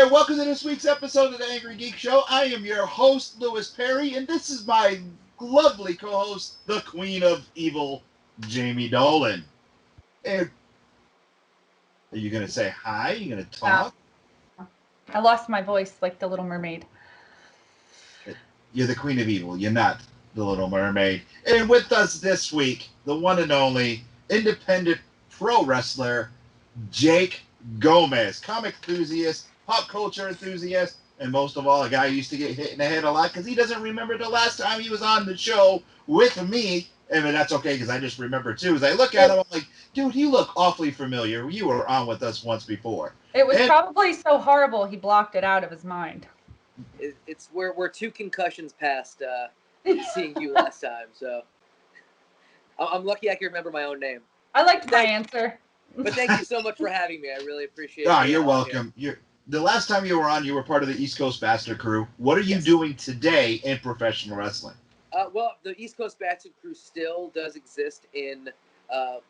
there, welcome to this week's episode of the Angry Geek Show. I am your host, Louis Perry, and this is my lovely co-host, the Queen of Evil, Jamie Dolan. And are you going to say hi? Are you going to talk? I lost my voice like the Little Mermaid. You're the Queen of Evil. You're not the Little Mermaid. And with us this week, the one and only independent pro wrestler, Jake Gomez, comic enthusiast, pop culture enthusiast, and most of all, a guy who used to get hit in the head a lot because he doesn't remember the last time he was on the show with me. And that's okay because I just remember too. As I look at him, I'm like, dude, you look awfully familiar. You were on with us once before. It was probably so horrible he blocked it out of his mind. It's we're 2 concussions past seeing you last time, so I'm lucky I can remember my own name. I liked my answer. But thank you so much for having me. I really appreciate it. Oh, you're welcome. The last time you were on, you were part of the East Coast Bastard Crew. What are you doing today in professional wrestling? Well, the East Coast Bastard Crew still does exist in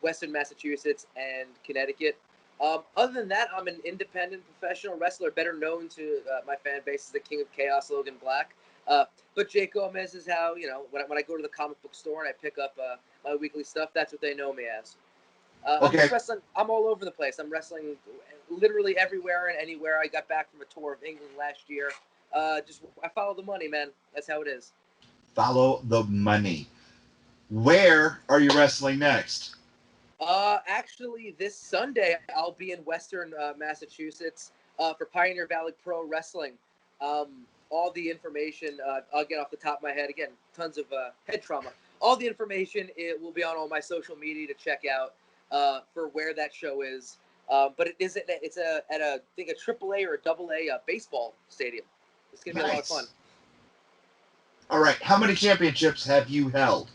Western Massachusetts and Connecticut. Other than that, I'm an independent professional wrestler, better known to my fan base as the King of Chaos, Logan Black. But Jake Gomez is how, when I go to the comic book store and I pick up my weekly stuff, that's what they know me as. I'm just wrestling. I'm all over the place. I'm wrestling literally everywhere and anywhere. I got back from a tour of England last year. I follow the money, man. That's how it is. Follow the money. Where are you wrestling next? Actually, this Sunday I'll be in Western Massachusetts for Pioneer Valley Pro Wrestling. All the information, I'll get off the top of my head. Again, tons of head trauma. All the information, it will be on all my social media to check out for where that show is. But it's at I think a AAA or a AA baseball stadium. It's gonna be a lot of fun. All right, how many championships have you held?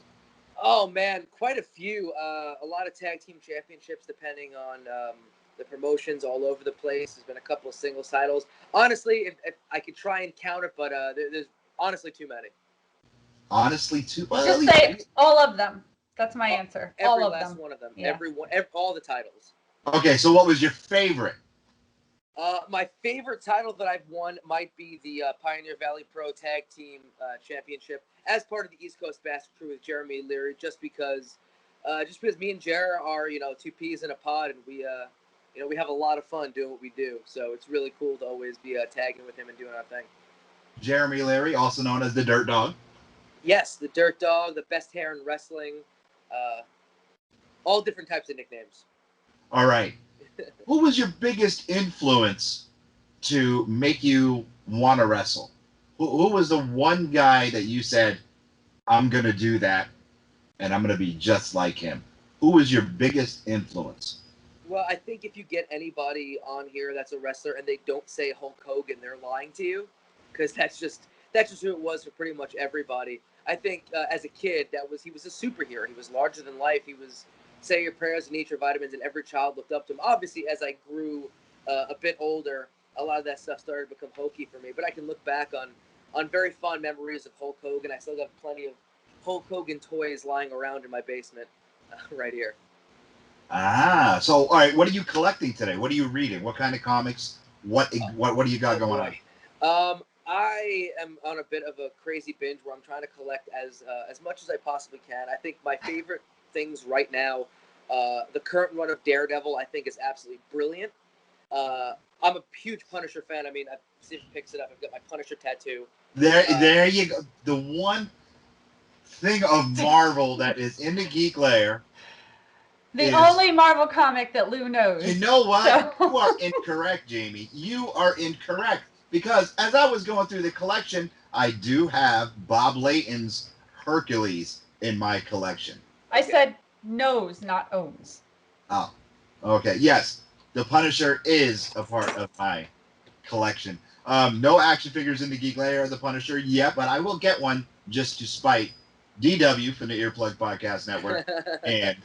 Oh man, quite a few. A lot of tag team championships, depending on the promotions all over the place. There's been a couple of singles titles. Honestly, if I could try and count it, but there's honestly too many. Honestly, too. Well, just say all of them. That's my answer. Every all of last them. one of them. Yeah. All the titles. Okay, so what was your favorite? My favorite title that I've won might be the Pioneer Valley Pro Tag Team Championship as part of the East Coast Bastard Crew with Jeremy Leary, just because me and Jer are 2 peas in a pod, and we have a lot of fun doing what we do. So it's really cool to always be tagging with him and doing our thing. Jeremy Leary, also known as the Dirt Dog. Yes, the Dirt Dog, the best hair in wrestling, all different types of nicknames. All right. Who was your biggest influence to make you want to wrestle? Who was the one guy that you said, I'm going to do that, and I'm going to be just like him? Who was your biggest influence? Well, I think if you get anybody on here that's a wrestler and they don't say Hulk Hogan, they're lying to you, because that's just who it was for pretty much everybody. I think as a kid, he was a superhero. He was larger than life. He was say your prayers and eat your vitamins, and every child looked up to him. Obviously, as I grew a bit older, a lot of that stuff started to become hokey for me. But I can look back on very fond memories of Hulk Hogan. I still got plenty of Hulk Hogan toys lying around in my basement right here. Ah, so all right, what are you collecting today? What are you reading? What kind of comics? What do you got going on? I am on a bit of a crazy binge where I'm trying to collect as much as I possibly can. I think my favorite things right now, the current run of Daredevil, I think is absolutely brilliant. I'm a huge Punisher fan. I mean, Steve picks it up. I've got my Punisher tattoo. There you go. The one thing of Marvel that is in the Geek Lair. The only Marvel comic that Lou knows. You know what? So. You are incorrect, Jamie. You are incorrect. Because as I was going through the collection, I do have Bob Layton's Hercules in my collection. I said knows, not owns. Oh, okay. Yes, the Punisher is a part of my collection. No action figures in the Geek Lair of the Punisher yet, but I will get one just to spite DW from the Earplug Podcast Network and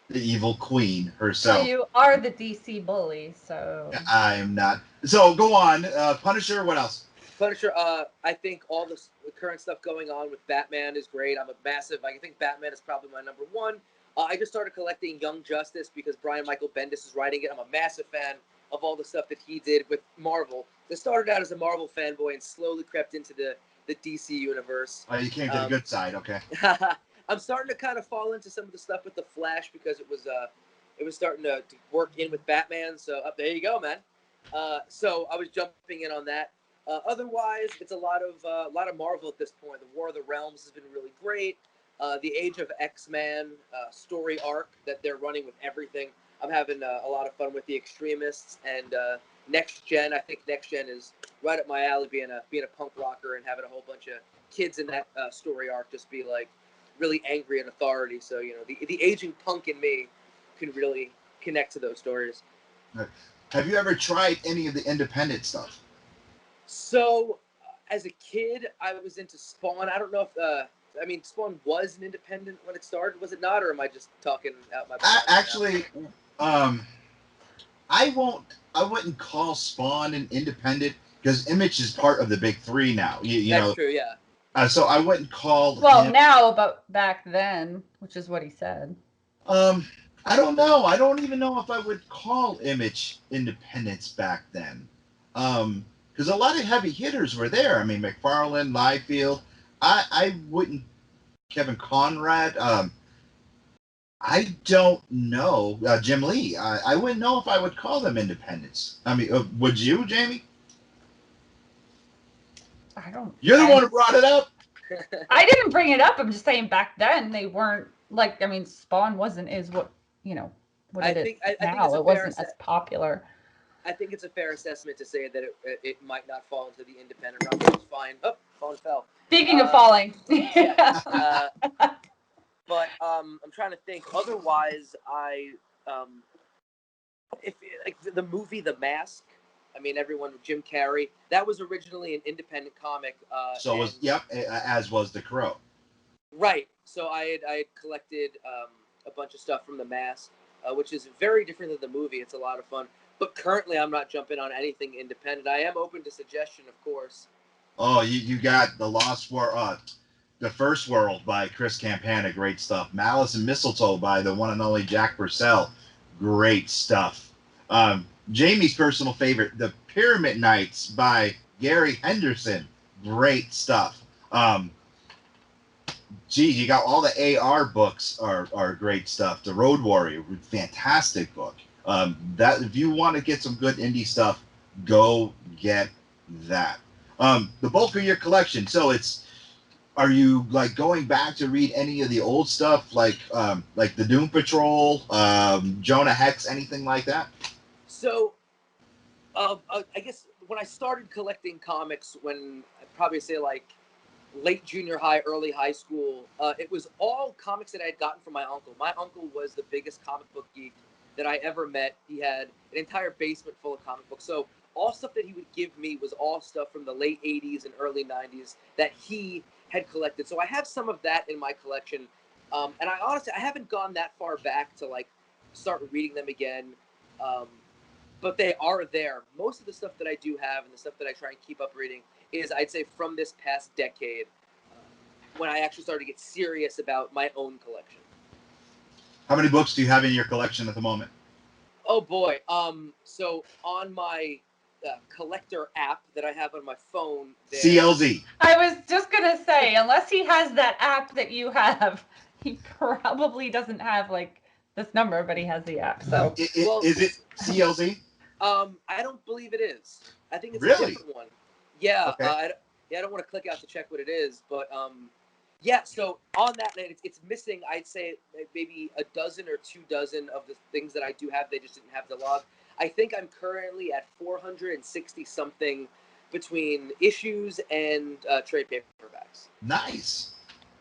the evil queen herself. So you are the DC bully, so... I am not. So go on. Punisher, what else? Punisher, I think all the current stuff going on with Batman is great. I think Batman is probably my number one. I just started collecting Young Justice because Brian Michael Bendis is writing it. I'm a massive fan of all the stuff that he did with Marvel. That started out as a Marvel fanboy and slowly crept into the DC universe. Oh, you came to the good side, okay. I'm starting to kind of fall into some of the stuff with the Flash because it was starting to work in with Batman. So there you go, man. So I was jumping in on that. Otherwise, it's a lot of Marvel at this point. The War of the Realms has been really great. The Age of X-Men story arc that they're running with everything. I'm having a lot of fun with the Extremists and Next Gen. I think Next Gen is right up my alley, being a punk rocker and having a whole bunch of kids in that story arc just be like really angry and authority. So the aging punk in me can really connect to those stories. Have you ever tried any of the independent stuff? So as a kid, I was into Spawn. I don't know if Spawn was an independent when it started, was it not, or am I just talking out my butt? Actually, I wouldn't call Spawn an independent because Image is part of the big three now. That's true, yeah. So I wouldn't call Well, him, now, but back then, which is what he said. I don't know. I don't even know if I would call Image independence back then. Because a lot of heavy hitters were there. I mean, McFarlane, Liefeld. I wouldn't. Kevin Conrad. I don't know. Jim Lee. I wouldn't know if I would call them independents. I mean, would you, Jamie? I don't. You're the one who brought it up. I didn't bring it up. I'm just saying back then they weren't like. I mean, Spawn wasn't what it is now. It wasn't as popular. I think it's a fair assessment to say that it might not fall into the independent realm, which is fine. Oh, phone fell. Speaking of falling. Yeah. But I'm trying to think. Otherwise, if like the movie The Mask. I mean, Jim Carrey. That was originally an independent comic. As was The Crow. Right. So I had collected a bunch of stuff from The Mask, which is very different than the movie. It's a lot of fun. But currently, I'm not jumping on anything independent. I am open to suggestion, of course. Oh, you got The Lost World, The First World by Chris Campana, great stuff. Malice and Mistletoe by the one and only Jack Purcell, great stuff. Jamie's personal favorite, The Pyramid Knights by Gary Henderson, great stuff. You got all the AR books are great stuff. The Road Warrior, fantastic book. That if you want to get some good indie stuff, go get that. The bulk of your collection. So are you like going back to read any of the old stuff, like the Doom Patrol, Jonah Hex, anything like that? So, I guess when I started collecting comics, when I'd probably say like late junior high, early high school, it was all comics that I had gotten from my uncle. My uncle was the biggest comic book geek that I ever met. He had an entire basement full of comic books. So all stuff that he would give me was all stuff from the late 80s and early 90s that he had collected. So I have some of that in my collection. And I haven't gone that far back to like start reading them again. But they are there. Most of the stuff that I do have and the stuff that I try and keep up reading is, I'd say, from this past decade, when I actually started to get serious about my own collection. How many books do you have in your collection at the moment? Oh boy. So on my collector app that I have on my phone, CLZ. I was just gonna say, unless he has that app that you have, he probably doesn't have like this number, but he has the app. So is it CLZ? I don't believe it is. I think it's really? a different one. Yeah. Okay. I don't want to click out to check what it is, but yeah. So on that night, it's missing. I'd say maybe a dozen or 2 dozen of the things that I do have. They just didn't have the log. I think I'm currently at 460 something between issues and trade paperbacks. Nice.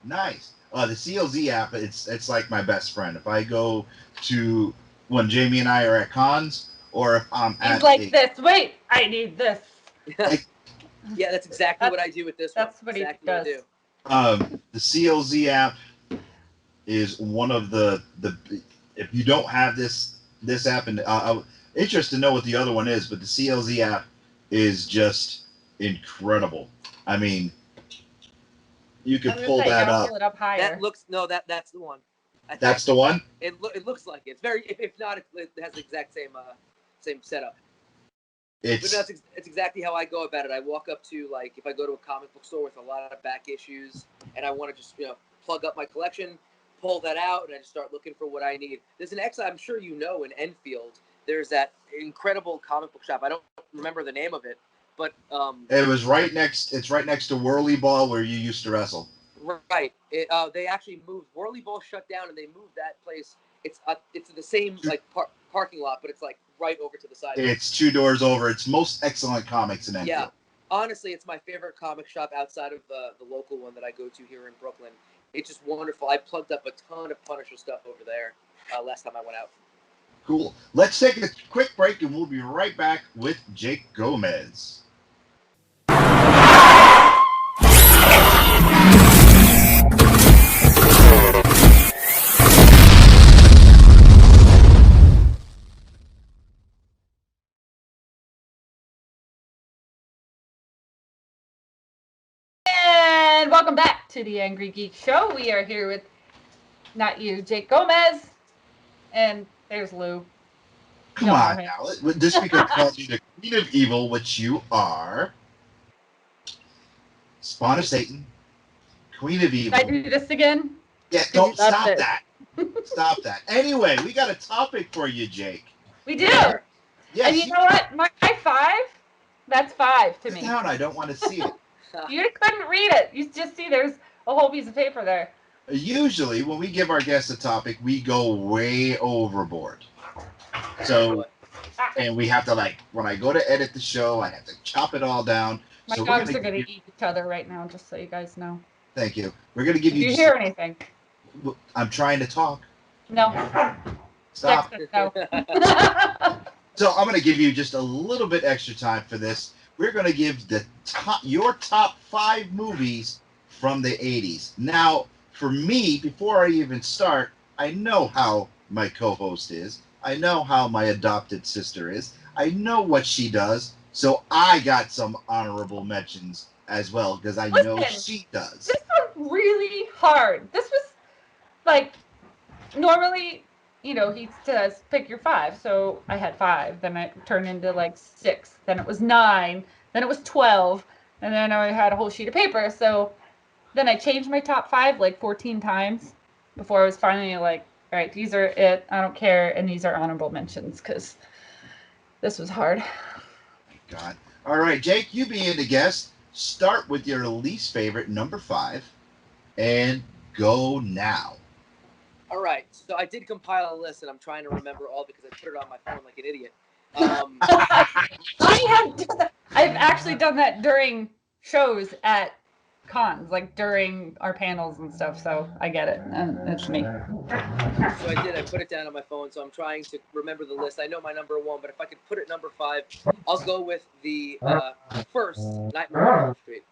The CLZ app, it's like my best friend. If I go to when Jamie and I are at cons, or if I'm he's like this. Wait, I need this. Yeah, that's exactly what I do with this one. That's what exactly he does. What I do. The CLZ app is one of the if you don't have this app, and I'm interested to know what the other one is, but the CLZ app is just incredible. I mean, you could pull that up. Pull it up higher. That's the one. That's the one? It looks like it. It's very, if not, it has the exact same setup. It's exactly how I go about it. I walk up to, like, if I go to a comic book store with a lot of back issues and I want to just, plug up my collection, pull that out, and I just start looking for what I need. There's an I'm sure you know, in Enfield, there's that incredible comic book shop. I don't remember the name of it, but it's right next to Whirly Ball where you used to wrestle. Right. They actually moved. Whirly Ball shut down, and they moved that place. It's the same parking lot, but it's like right over to the side. It's 2 doors over. It's Most Excellent Comics in Enfield. Yeah, honestly, it's my favorite comic shop outside of the local one that I go to here in Brooklyn. It's just wonderful. I plugged up a ton of Punisher stuff over there last time I went out. Cool. Let's take a quick break, and we'll be right back with Jake Gomez. And welcome back to the Angry Geek Show. We are here with, not you, Jake Gomez, and there's Lou. Come on now. This speaker calls you the Queen of Evil, which you are. Spawn of Satan. Queen of Evil. Did I do this again? Yeah, don't stop that. Stop that. Anyway, we got a topic for you, Jake. We do. Yes, and you know what? My 5, that's 5 to me. Sit down. I don't want to see it. You couldn't read it. You just see there's a whole piece of paper there. Usually, when we give our guests a topic, we go way overboard. So, and we have to, when I go to edit the show, I have to chop it all down. My dogs are going to eat each other right now, just so you guys know. Thank you. We're going to give you... Do you hear anything? I'm trying to talk. No. Stop. No. So I'm going to give you just a little bit extra time for this. We're going to give your top 5 movies from the 80s. Now, for me, before I even start, I know how my co-host is. I know how my adopted sister is. I know what she does. So I got some honorable mentions as well, because I know she does. This was really hard. This was normally, he says pick your 5. So I had 5. Then it turned into 6. Then it was 9. Then it was 12. And then I had a whole sheet of paper. So then I changed my top 5 14 times before I was finally all right, these are it. I don't care. And these are honorable mentions because this was hard. God. All right, Jake, you being the guest, start with your least favorite, number 5, and go now. All right, so I did compile a list, and I'm trying to remember all because I put it on my phone like an idiot. I've actually done that during shows at cons, during our panels and stuff, so I get it. That's me. So I put it down on my phone, so I'm trying to remember the list. I know my number 1, but if I could put it number 5, I'll go with the first Nightmare on Elm Street.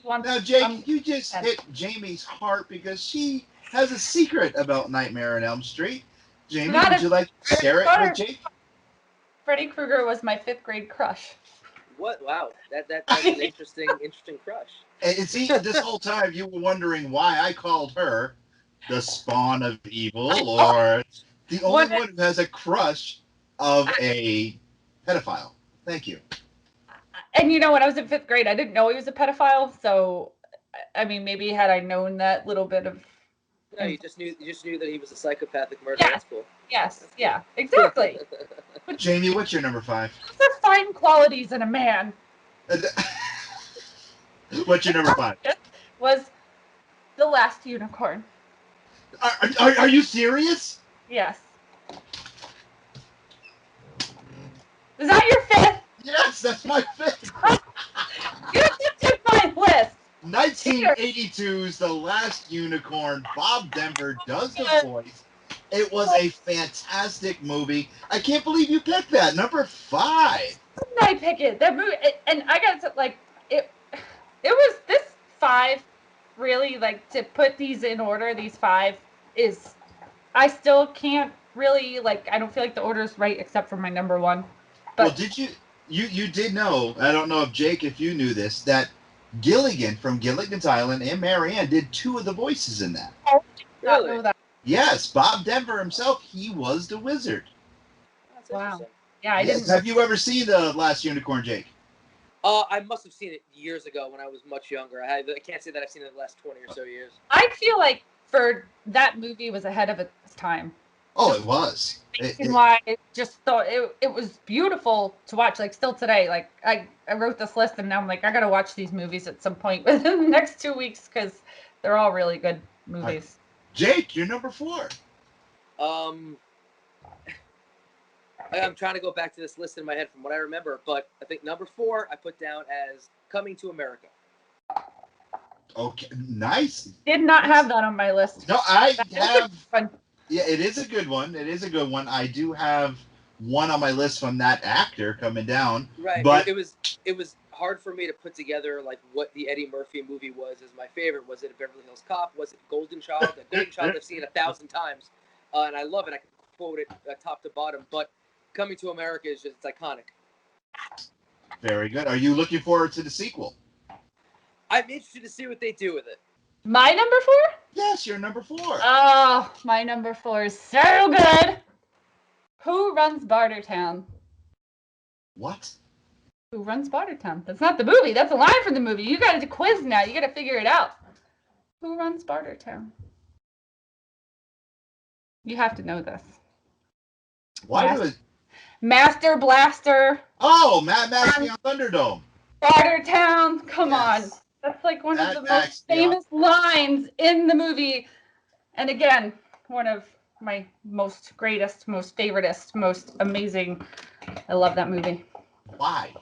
Now, Jake, you just hit Jamie's heart because she has a secret about Nightmare on Elm Street. Jamie, would you like to share it with Jake? Freddy Krueger was my 5th grade crush. What? Wow, that's an interesting crush. And see, this whole time you were wondering why I called her the spawn of evil, or the only one who has a crush of a pedophile. Thank you. And when I was in 5th grade, I didn't know he was a pedophile. So, I mean, maybe had I known that little bit of. No, you just knew that he was a psychopathic murderer. Yeah. That's cool. Yes. Yeah. Exactly. Jamie, what's your number 5? Those are fine qualities in a man. What's your number 5? Was The Last Unicorn. Are you serious? Yes. Is that your 5th? Yes, that's my 5th. You just took my list. 1982's The Last Unicorn. Bob Denver does the voice. It was a fantastic movie. I can't believe you picked that. Number 5. Didn't I pick it? That movie, and I got to it. It was this 5. Really, to put these in order. These 5 is. I still can't really I don't feel like the order is right except for my number 1. But, well, did you? You did know. I don't know if Jake, if you knew this, that Gilligan from Gilligan's Island and Marianne did 2 of the voices in that. I did not know that. Yes, Bob Denver himself, he was the wizard. That's interesting. Yeah, I didn't. Have you ever seen The Last Unicorn, Jake? I must have seen it years ago when I was much younger. I can't say that I've seen it in the last 20 or so years. I feel like for that movie was ahead of its time. Oh, it was. And why I just thought it was beautiful to watch, like still today. Like I wrote this list and now I'm like, I gotta watch these movies at some point within the next 2 weeks because they're all really good movies. Jake, you're number 4. I'm trying to go back to this list in my head from what I remember, but I think number 4 I put down as Coming to America. Okay, nice. Did not have that on my list. No, I have. Fun. Yeah, it is a good one. It is a good one. I do have one on my list from that actor coming down. Right, but it was hard for me to put together like what the Eddie Murphy movie was as my favorite. Was it Beverly Hills Cop? Was it Golden Child? The Golden Child I've seen 1,000 times, and I love it. I can quote it top to bottom. But Coming to America is just iconic. Very good. Are you looking forward to the sequel? I'm interested to see what they do with it. My number 4? Yes, you're number 4. Oh, my number 4 is so good. Who Runs Bartertown? What? Who Runs Bartertown? That's not the movie. That's a line from the movie. You got a quiz now. You got to figure it out. Who Runs Bartertown? You have to know this. Why do it? Master Blaster. Oh, Mad Max Beyond Thunderdome. Bartertown. Come on. That's like one of the most famous lines in the movie. And again, one of my most greatest, most favoritist, most amazing. I love that movie. Why?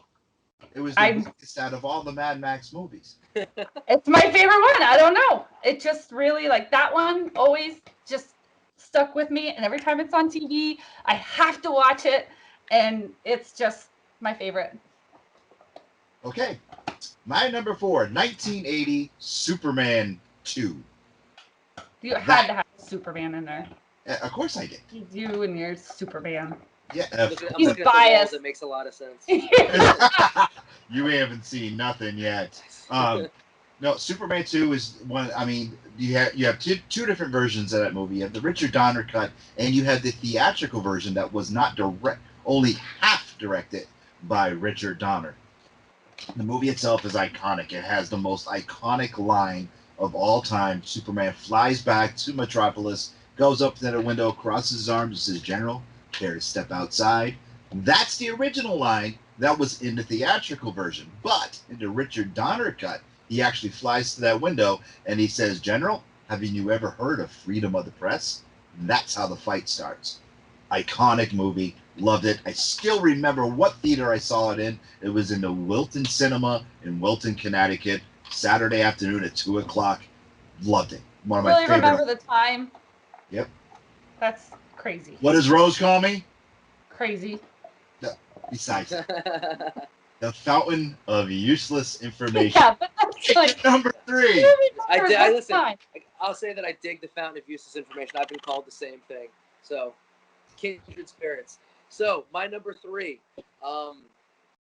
It was the weakest out of all the Mad Max movies. It's my favorite one. I don't know. It just really, like, that one always just stuck with me. And every time it's on TV, I have to watch it. And it's just my favorite. Okay. My number 4, 1980 Superman 2. You had to have Superman in there. Of course I did. You and your Superman. Yeah. He's biased. That makes a lot of sense. You haven't seen nothing yet. No, Superman 2 is one. I mean, you have two different versions of that movie. You have the Richard Donner cut, and you have the theatrical version that was not only half directed by Richard Donner. The movie itself is iconic. It has the most iconic line of all time. Superman flies back to Metropolis, goes up to the window, crosses his arms, and says, "General, care to step outside?" That's the original line that was in the theatrical version. But in the Richard Donner cut, he actually flies to that window and he says, "General, have you ever heard of freedom of the press?" And that's how the fight starts. Iconic movie. Loved it. I still remember what theater I saw it in. It was in the Wilton Cinema in Wilton, Connecticut, Saturday afternoon at 2 o'clock. Loved it. One of my favorite. Remember the time? Yep. That's crazy. What does Rose call me? Crazy. Besides, the fountain of useless information. Yeah, but that's like number 3. I listen. I'll say that I dig the fountain of useless information. I've been called the same thing. So, kindred spirits. So, my number 3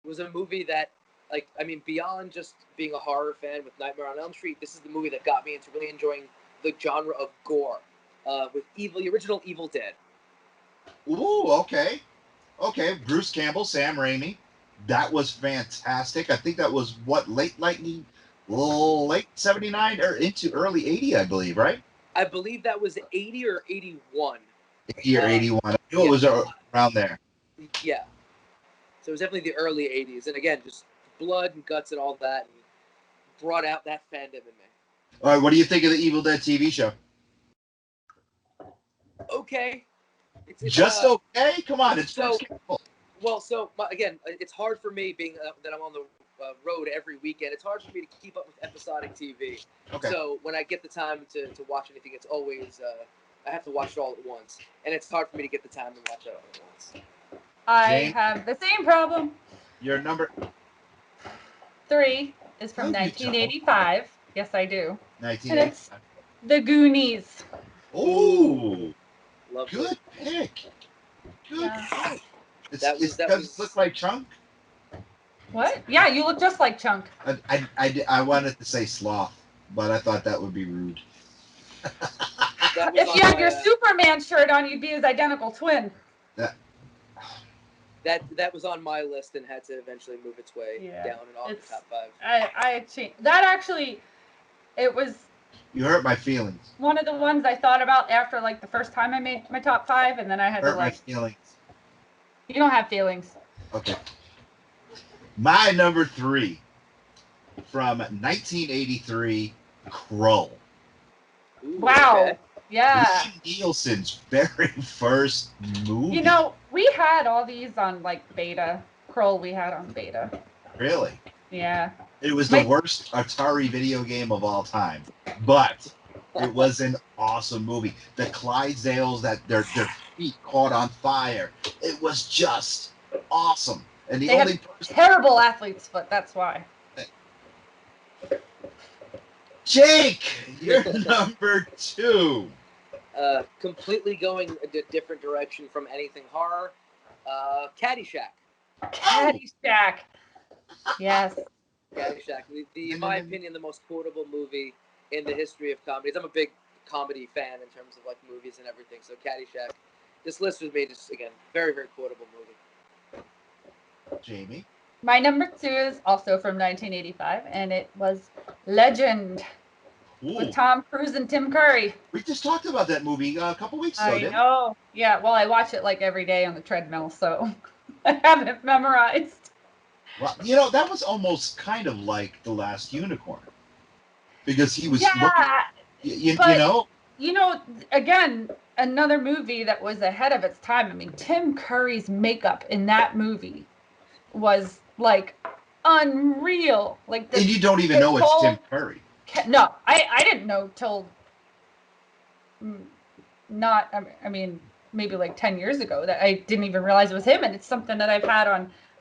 was a movie that, like, I mean, beyond just being a horror fan with Nightmare on Elm Street, this is the movie that got me into really enjoying the genre of gore with the original Evil Dead. Ooh, okay. Okay, Bruce Campbell, Sam Raimi. That was fantastic. I think that was late 79 or into early 80, I believe, right? I believe that was 80 or 81. 80 or 81. I knew it was around there. Yeah. So it was definitely the early 80s. And again, just blood and guts and all that. And brought out that fandom in me. All right, what do you think of the Evil Dead TV show? Okay. It's just okay? Come on, it's so. Campbell. Well, again, it's hard for me being that I'm on the road every weekend. It's hard for me to keep up with episodic TV. Okay. So when I get the time to watch anything, it's always I have to watch it all at once, and it's hard for me to get the time to watch it all at once. I have the same problem. Your number 3 is from 1985. Yes, I do. 1985. And it's The Goonies. Ooh, lovely. Good pick. Good pick. That does look like Chunk? What? Yeah, you look just like Chunk. I wanted to say Sloth, but I thought that would be rude. If you had your Superman shirt on, you'd be his identical twin. that was on my list and had to eventually move its way down and off the top 5. I changed that actually. It was. You hurt my feelings. One of the ones I thought about after like the first time I made my top 5, and then I had Hurt to like. My feelings. You don't have feelings. Okay. My number 3 from 1983, Krull. Ooh, wow. Okay. Yeah. Liam Nielsen's very first movie. You know, we had all these on like beta. Krull we had on beta. Really? Yeah. It was the worst Atari video game of all time, but it was an awesome movie. The Clydesdales, that their feet caught on fire. It was just awesome. And the only person... terrible athlete's foot. That's why. Jake, you're number 2. Completely going a different direction from anything horror. Caddyshack. Caddyshack. Yes. Caddyshack. In my opinion, the most quotable movie in the history of comedies. I'm a big comedy fan in terms of like movies and everything. So Caddyshack. This list was made just, again, very, very quotable movie. Jamie? My number 2 is also from 1985, and it was Legend. Ooh. With Tom Cruise and Tim Curry. We just talked about that movie a couple weeks ago, didn't we? I know. Yeah, well, I watch it like every day on the treadmill, so I have it memorized. Well, you know, that was almost kind of like The Last Unicorn. Because he was looking, you know? You know, again, another movie that was ahead of its time. I mean, Tim Curry's makeup in that movie was, like, unreal. Like, and you don't even know it's Tim Curry. No, I didn't know till maybe like 10 years ago that I didn't even realize it was him. And it's something that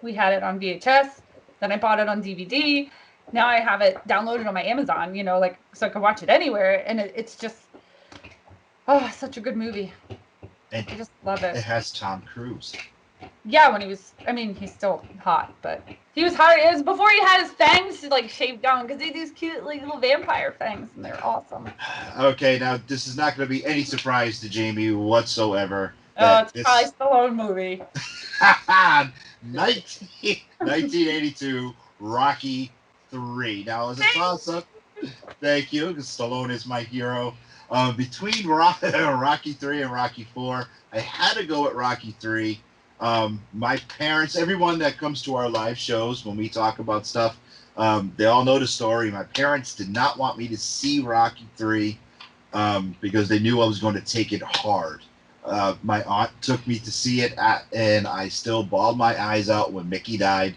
we had it on VHS, then I bought it on DVD. Now I have it downloaded on my Amazon, you know, like, so I can watch it anywhere. And it's just, such a good movie. And I just love it. It has Tom Cruise. Yeah, when he's still hot, but he was hot. It was before he had his fangs like shaved down, because they do these cute like little vampire fangs, and they're awesome. Okay, now this is not going to be any surprise to Jamie whatsoever. It's probably Stallone movie. 1982, Rocky 3. Now, as a toss-up, thank you, because Stallone is my hero. Between Rocky 3 and Rocky 4, I had to go with Rocky 3. My parents, everyone that comes to our live shows when we talk about stuff, they all know the story. My parents did not want me to see Rocky 3 because they knew I was going to take it hard. My aunt took me to see it, and I still bawled my eyes out when Mickey died.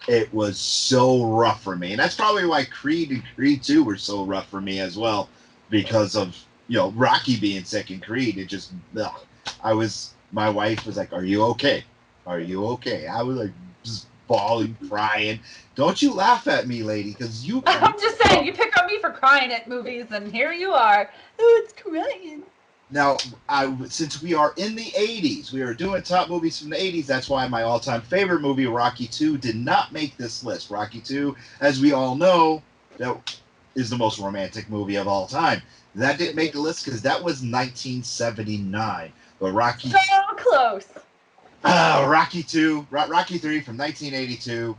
It was so rough for me. And that's probably why Creed and Creed 2 were so rough for me as well, because of, you know, Rocky being second Creed. It just, my wife was like, "Are you okay? Are you okay?" I was like, just bawling, crying. Don't you laugh at me, lady, because you. I'm just saying, you pick on me for crying at movies, and here you are. Oh, it's crying. Now, since we are in the 80s, we are doing top movies from the 80s. That's why my all-time favorite movie, Rocky 2, did not make this list. Rocky 2, as we all know, that is the most romantic movie of all time. That didn't make the list because that was 1979. But Rocky... So close. Rocky 3 from 1982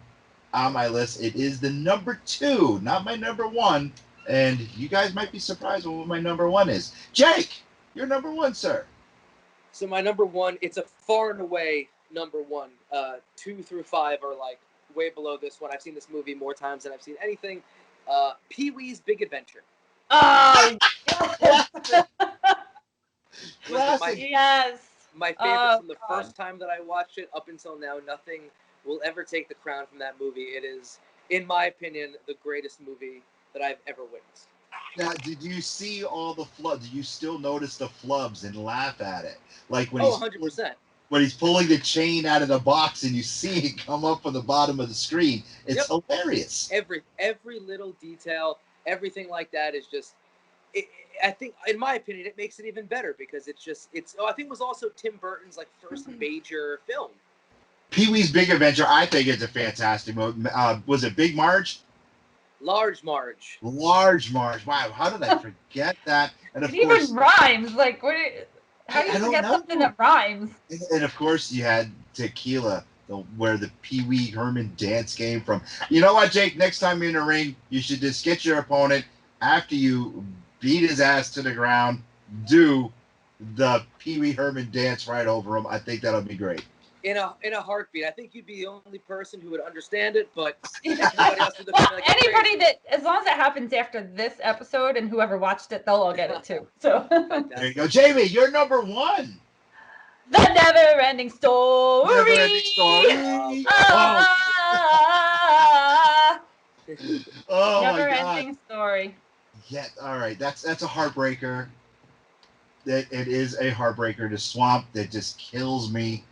on my list. It is the number 2, not my number 1. And you guys might be surprised what my number 1 is. Jake, you're number 1, sir. So my number 1, it's a far and away number 1. 2 through 5 are like way below this one. I've seen this movie more times than I've seen anything. Pee-wee's Big Adventure. Oh, yes. My favorite from the first time that I watched it up until now. Nothing will ever take the crown from that movie. It is, in my opinion, the greatest movie that I've ever witnessed. Now, did you see all the flubs? Do you still notice the flubs and laugh at it? Like when 100%. When he's pulling the chain out of the box and you see it come up from the bottom of the screen. It's hilarious. Every little detail, everything like that is just... I think, in my opinion, it makes it even better because I think it was also Tim Burton's like first major film. Pee-wee's Big Adventure, I think it's a fantastic movie. Was it Big Marge? Large Marge. Large Marge. Wow, how did I forget that? And of it course, even rhymes. Like, how do you forget something that rhymes? And of course, you had Tequila where the Pee Wee Herman dance came from. You know what, Jake? Next time you're in a ring, you should just get your opponent after you beat his ass to the ground. Do the Pee Wee Herman dance right over him. I think that'll be great. In a heartbeat. I think you'd be the only person who would understand it, but everybody else would well, like anybody that, as long as it happens after this episode and whoever watched it, they'll all get it too. So there you go, Jamie. You're number one. The never-ending story. Never-ending story. Oh never-ending story. Yeah. All right. That's a heartbreaker. It is a heartbreaker. The swamp that just kills me.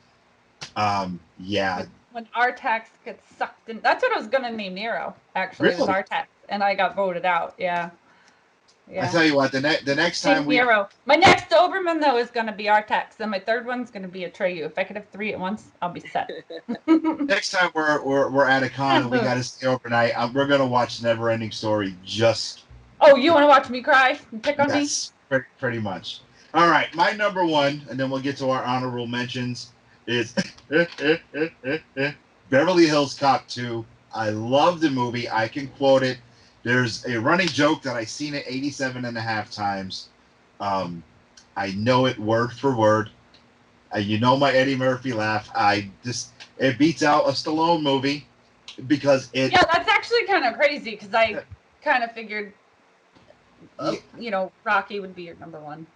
Yeah. When Artax gets sucked in, that's what I was gonna name Nero. Actually, really? It was Artax, and I got voted out. Yeah. I tell you what, the next time Nero. My next Doberman though is gonna be Artax, and my third one's gonna be Atreyu. If I could have 3 at once, I'll be set. Next time we're at a con and we gotta stay overnight, we're gonna watch Never Ending Story. Just. Oh, you want to watch me cry and pick on me? Yes, pretty much. All right, my number one, and then we'll get to our honorable mentions, is Beverly Hills Cop 2. I love the movie. I can quote it. There's a running joke that I've seen it 87.5 times. I know it word for word. You know my Eddie Murphy laugh. It beats out a Stallone movie because it. Yeah, that's actually kind of crazy because I kind of figured, Rocky would be your number one.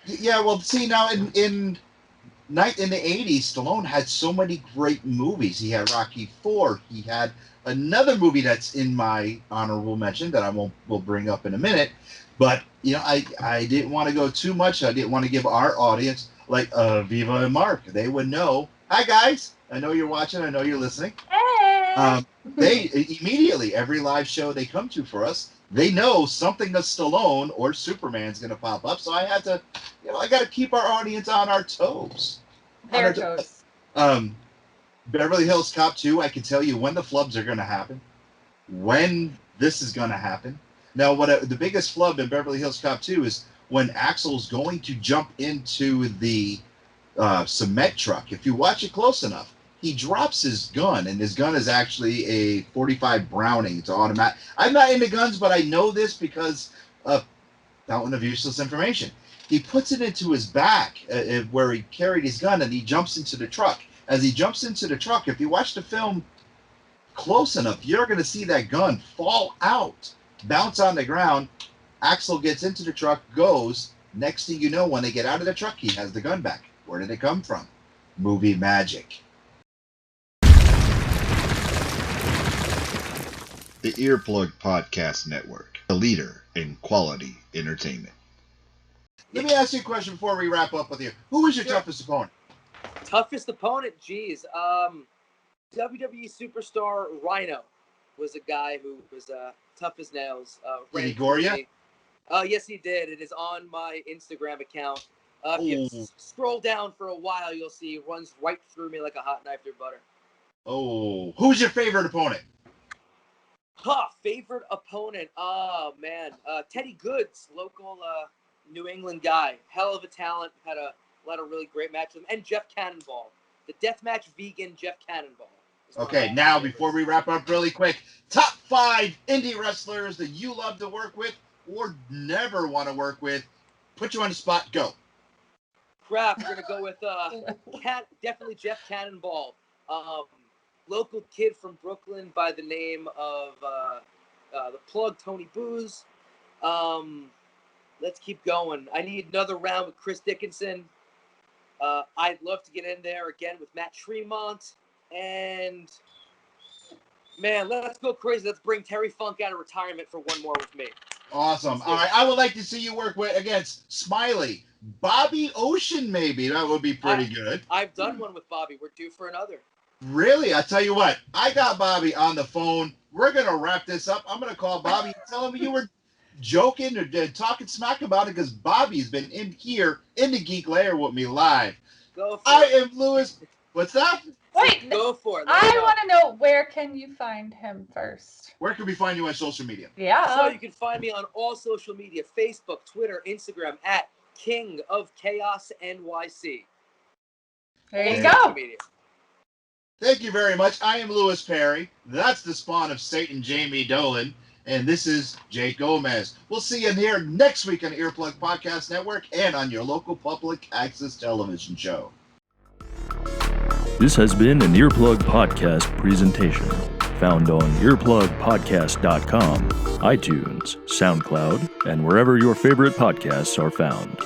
Yeah, well, see now in the 80s, Stallone had so many great movies. He had Rocky IV. He had another movie that's in my honorable mention that we'll bring up in a minute. But I didn't want to go too much. I didn't want to give our audience like Viva and Mark. They would know. Hi guys, I know you're watching. I know you're listening. Hey. They immediately every live show they come to for us, they know something of Stallone or Superman's going to pop up. So I had to, I got to keep our audience on our toes. Their toes. Beverly Hills Cop 2, I can tell you when the flubs are going to happen, when this is going to happen. Now, the biggest flub in Beverly Hills Cop 2 is when Axel's going to jump into the cement truck. If you watch it close enough, he drops his gun, and his gun is actually a .45 Browning. It's automatic. I'm not into guns, but I know this because of Fountain of Useless Information. He puts it into his back where he carried his gun, and he jumps into the truck. As he jumps into the truck, if you watch the film close enough, you're going to see that gun fall out, bounce on the ground. Axel gets into the truck, goes. Next thing you know, when they get out of the truck, he has the gun back. Where did it come from? Movie magic. The Earplug Podcast Network, the leader in quality entertainment. Let me ask you a question before we wrap up with you. Who was your toughest opponent? Toughest opponent? Geez. WWE superstar Rhino was a guy who was tough as nails. Did he gore you? Yes, he did. It is on my Instagram account. If you scroll down for a while, you'll see he runs right through me like a hot knife through butter. Oh. Who's your favorite opponent? Favorite opponent? Oh, man. Teddy Goods, local New England guy. Hell of a talent. Had a lot of really great matches with him. And Jeff Cannonball. The deathmatch vegan Jeff Cannonball. Okay, now before we wrap up really quick, top 5 indie wrestlers that you love to work with or never want to work with. Put you on the spot. Go. Crap, we're going to go with definitely Jeff Cannonball. Local kid from Brooklyn by the name of the Plug, Tony Booze. Let's keep going. I need another round with Chris Dickinson. I'd love to get in there again with Matt Tremont. And, man, let's go crazy. Let's bring Terry Funk out of retirement for one more with me. Awesome. All right, I would like to see you work against Smiley. Bobby Ocean, maybe. That would be pretty good. I've done one with Bobby. We're due for another. Really? I tell you what, I got Bobby on the phone. We're going to wrap this up. I'm going to call Bobby and tell him you were joking or talking smack about it because Bobby's been in here in the Geek Lair with me live. Go for I it. am Lewis. What's that? Wait, go for it. I want to know, where can you find him first? Where can we find you on social media? Yeah. So you can find me on all social media, Facebook, Twitter, Instagram, at King of Chaos NYC. There you go. Media. Thank you very much. I am Louis Perry. That's the spawn of Satan Jamie Dolan. And this is Jake Gomez. We'll see you here next week on Earplug Podcast Network and on your local public access television show. This has been an Earplug Podcast presentation. Found on earplugpodcast.com, iTunes, SoundCloud, and wherever your favorite podcasts are found.